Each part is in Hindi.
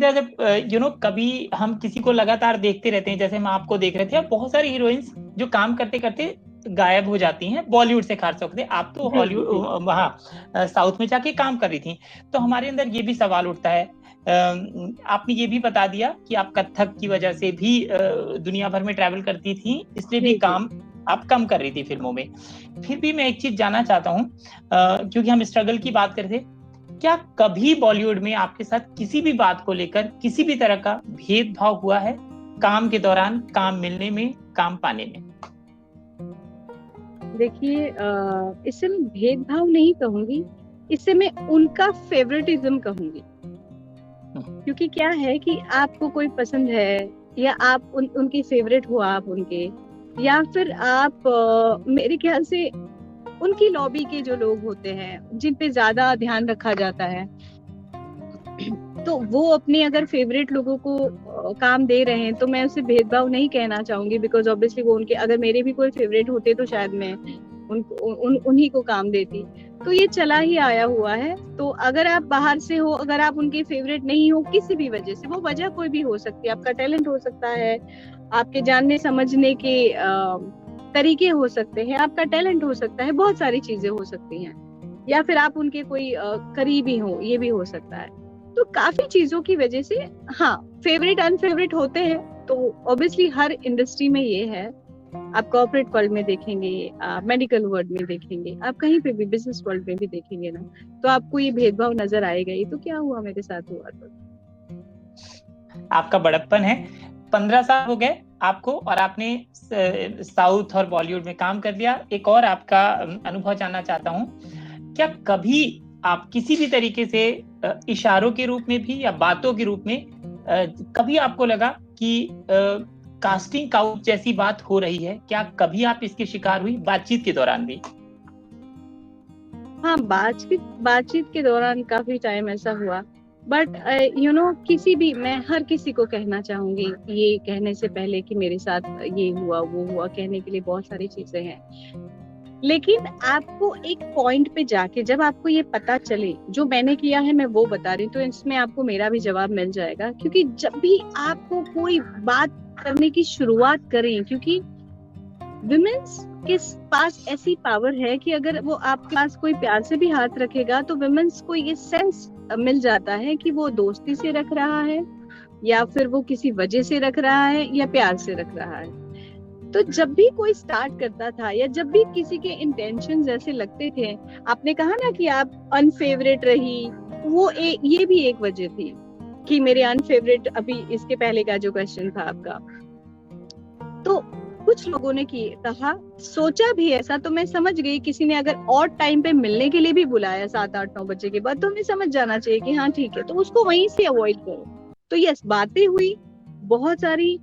जब कभी हम किसी को लगातार देखते रहते हैं, जैसे हम आपको देख रहे थे, अब बहुत सारी हीरोइंस जो काम करते करते गायब हो जाती हैं, बॉलीवुड से खास तौर से। आप तो हॉलीवुड वहाँ साउथ में जाके काम कर रही थी, तो हमारे अंदर ये भी सवाल उठता है। आपने ये भी बता दिया कि आप कथक की वजह से भी दुनिया भर में ट्रैवल करती थी, इसलिए भी काम आप कम कर रही थी फिल्मों में। फिर भी मैं एक चीज जानना चाहता हूँ, क्योंकि हम स्ट्रगल की बात करते, क्या कभी बॉलीवुड में आपके साथ किसी भी बात को लेकर किसी भी तरह का भेदभाव हुआ है, काम के दौरान, काम मिलने में, काम पाने में? देखिए, इससे मैं भेदभाव नहीं कहूंगी, इससे मैं उनका फेवरेटिज्म कहूंगी। क्योंकि क्या है कि आपको कोई पसंद है, या आप उनकी फेवरेट हो, आप उनके, या फिर आप मेरे ख्याल से उनकी लॉबी के जो लोग होते हैं जिन पे ज्यादा ध्यान रखा जाता है, तो वो अपने अगर फेवरेट लोगों को काम दे रहे हैं, तो मैं उसे भेदभाव नहीं कहना चाहूंगी, बिकॉज ऑब्वियसली वो उनके, अगर मेरे भी कोई फेवरेट होते तो शायद मैं उन्हीं को काम देती। तो ये चला ही आया हुआ है। तो अगर आप बाहर से हो, अगर आप उनके फेवरेट नहीं हो किसी भी वजह से, वो वजह कोई भी हो सकती है, आपका टैलेंट हो सकता है, आपके जानने समझने के तरीके हो सकते हैं, आपका टैलेंट हो सकता है, बहुत सारी चीजें हो सकती हैं, या फिर आप उनके कोई करीबी हो, ये भी हो सकता है। तो काफी चीजों की वजह से हाँ, फेवरेट अनफेवरेट होते हैं। तो ऑब्वियसली हर इंडस्ट्री में ये है, आप कॉर्पोरेट वर्ल्ड में देखेंगे, मेडिकल वर्ल्ड में देखेंगे, आप कहीं पे भी बिजनेस वर्ल्ड में भी देखेंगे ना, तो आपको ये भेदभाव नजर आएगा ही। तो क्या हुआ, मेरे साथ हुआ। तो आपका बड़प्पन है, 15 साल हो गए आपको, और आपने साउथ और बॉलीवुड में काम कर लिया। एक और आपका अनुभव जानना चाहता हूँ, क्या कभी आप किसी भी तरीके से इशारों के रूप में भी या बातों के रूप में कभी आपको लगा कि कास्टिंग काउच जैसी बात हो रही है? क्या कभी आप इसके शिकार हुई बातचीत के दौरान भी? हाँ, बातचीत के दौरान काफी टाइम ऐसा हुआ, बट किसी भी, मैं हर किसी को कहना चाहूंगी, ये कहने से पहले कि मेरे साथ ये हुआ वो हुआ, कहने के लिए बहुत सारी चीजें हैं, लेकिन आपको एक पॉइंट पे जाके जब आपको ये पता चले, जो मैंने किया है मैं वो बता रही हूँ, तो इसमें आपको मेरा भी जवाब मिल जाएगा। क्योंकि जब भी आपको कोई बात करने की शुरुआत करें, क्योंकि विमेन्स के पास ऐसी पावर है कि अगर वो आपके पास कोई प्यार से भी हाथ रखेगा, तो विमेन्स को ये सेंस मिल जाता है कि वो दोस्ती से रख रहा है, या फिर वो किसी वजह से रख रहा है, या प्यार से रख रहा है। तो जब भी कोई स्टार्ट करता था, या जब भी किसी के इंटेंशंस ऐसे लगते थे, आपने कहा ना कि आप अनफेवरेट रही, वो ये भी एक वजह थी कि मेरे अनफेवरेट, अभी इसके पहले का जो क्वेश्चन था आपका, तो कुछ लोगों ने कहा, सोचा भी ऐसा, तो मैं समझ गई, किसी ने अगर और टाइम पे मिलने के लिए भी बुलाया 7-8-9 बजे के बाद, तो हमें समझ जाना चाहिए कि हाँ ठीक है, तो उसको वहीं से अवॉइड करो। तो यस, बातें हुई बहुत सारी,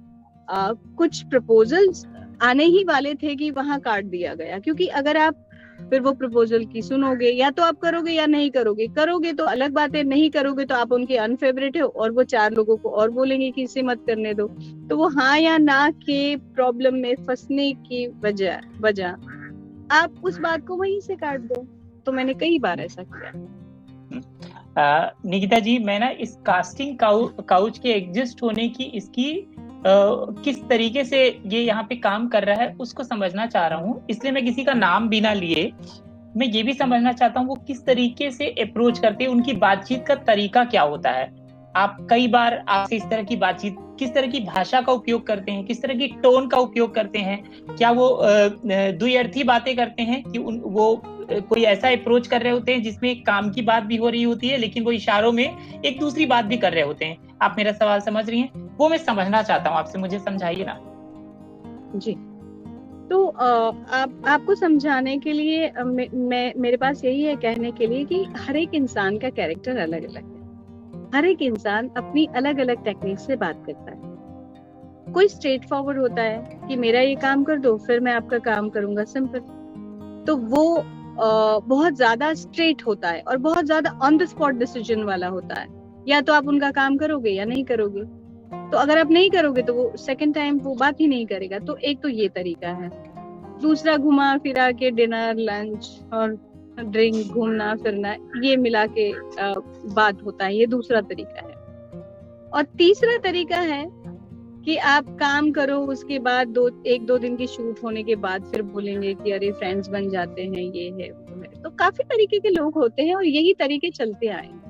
कुछ प्रपोजल्स आने ही वाले थे कि वहां काट दिया गया। क्योंकि अगर आप फिर वो प्रपोजल की सुनोगे, या तो आप करोगे या नहीं करोगे, करोगे तो अलग बात है, नहीं करोगे तो आप उनके अनफेवरेट हो, और वो 4 लोगों को और बोलेंगे कि इसे मत करने दो। तो वो हाँ या ना के प्रॉब्लम में फंसने की वजह आप उस बात को वहीं से काट दो। तो मैंने कई बार ऐसा किया। निकिता जी, मैं ना इस कास्टिंग काउच के एग्जिस्ट होने की, इसकी किस तरीके से ये यहाँ पे काम कर रहा है उसको समझना चाह रहा हूँ। इसलिए मैं किसी का नाम बिना लिए, मैं ये भी समझना चाहता हूँ वो किस तरीके से अप्रोच करते हैं, उनकी बातचीत का तरीका क्या होता है। आप कई बार आपसे इस तरह की बातचीत, किस तरह की भाषा का उपयोग करते हैं, किस तरह की टोन का उपयोग करते हैं? क्या वो द्विअर्थी बातें करते हैं कि वो कोई ऐसा अप्रोच कर रहे होते हैं जिसमें काम की बात भी हो रही होती है, लेकिन वो इशारों में एक दूसरी बात भी कर रहे होते हैं? आप मेरा सवाल समझ रही हैं? वो मैं समझना चाहता हूँ आपसे, मुझे समझाइए ना। जी। तो आपको समझाने के लिए मेरे पास यही है कहने के लिए कि हर एक इंसान का कैरेक्टर अलग अलग है। हर एक इंसान अपनी अलग अलग टेक्निक से बात करता है। कोई स्ट्रेट फॉरवर्ड होता है कि मेरा ये काम कर दो, फिर मैं आपका काम करूंगा, सिंपल। तो वो बहुत ज्यादा स्ट्रेट होता है, और बहुत ज्यादा ऑन द स्पॉट डिसीजन वाला होता है। या तो आप उनका काम करोगे या नहीं करोगे। तो अगर आप नहीं करोगे तो वो सेकंड टाइम वो बात ही नहीं करेगा। तो एक तो ये तरीका है। दूसरा, घुमा फिरा के डिनर, लंच और ड्रिंक, घूमना फिरना, ये मिला के बात होता है, ये दूसरा तरीका है। और तीसरा तरीका है कि आप काम करो, उसके बाद 1-2 दिन की शूट होने के बाद फिर बोलेंगे कि अरे फ्रेंड्स बन जाते हैं, ये है वो है। तो काफी तरीके के लोग होते हैं और यही तरीके चलते आएंगे।